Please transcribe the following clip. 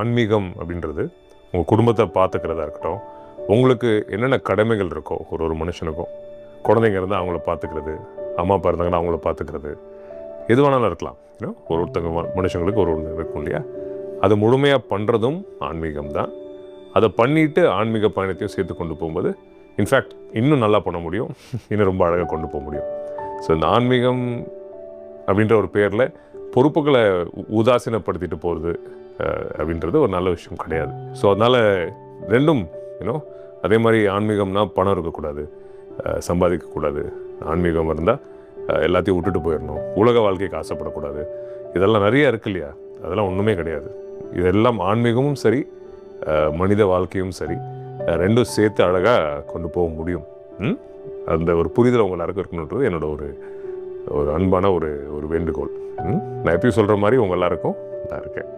ஆன்மீகம் அப்படின்றது உங்கள் குடும்பத்தை பார்த்துக்கிறதா இருக்கட்டும், உங்களுக்கு என்னென்ன கடமைகள் இருக்கோ ஒரு மனுஷனுக்கும், குழந்தைங்க இருந்தால் அவங்கள பார்த்துக்கிறது, அம்மா அப்பா இருந்தாங்கன்னா அவங்கள பார்த்துக்கிறது, எது வேணாலும் இருக்கலாம். ஒருத்தங்க மனுஷங்களுக்கு ஒரு ஒன்று இருக்கும் இல்லையா? அது முழுமையாக பண்ணுறதும் ஆன்மீகம் தான். அதை பண்ணிவிட்டு ஆன்மீக பயணத்தையும் சேர்த்து கொண்டு போகும்போது இன்ஃபேக்ட் இன்னும் நல்லா பண்ண முடியும், இன்னும் ரொம்ப அழகாக கொண்டு போக முடியும். ஸோ இந்த ஆன்மீகம் அப்படின்ற ஒரு பேரில் பொறுப்புகளை உதாசீனப்படுத்திட்டு போகிறது அப்படின்றது ஒரு நல்ல விஷயம் கிடையாது. ஸோ அதனால் ரெண்டும் அதே மாதிரி ஆன்மீகம்னா பணம் இருக்கக்கூடாது, சம்பாதிக்கக்கூடாது. ஆன்மீகம் இருந்தால் எல்லாத்தையும் விட்டுட்டு போயிடணும், உலக வாழ்க்கைக்கு ஆசைப்படக்கூடாது. இதெல்லாம் நிறைய இருக்கு இல்லையா? அதெல்லாம் ஒன்றுமே கிடையாது. இதெல்லாம் ஆன்மீகமும் சரி, மனித வாழ்க்கையும் சரி, ரெண்டும் சேர்த்து அழகாக கொண்டு போக முடியும். அந்த ஒரு புரிதல் உங்கள் எல்லாருக்கும் இருக்கணுன்றது என்னோட ஒரு அன்பான ஒரு வேண்டுகோள். நான் எப்பயும் சொல்கிற மாதிரி உங்கள் எல்லாருக்கும் நான் இருக்கேன்.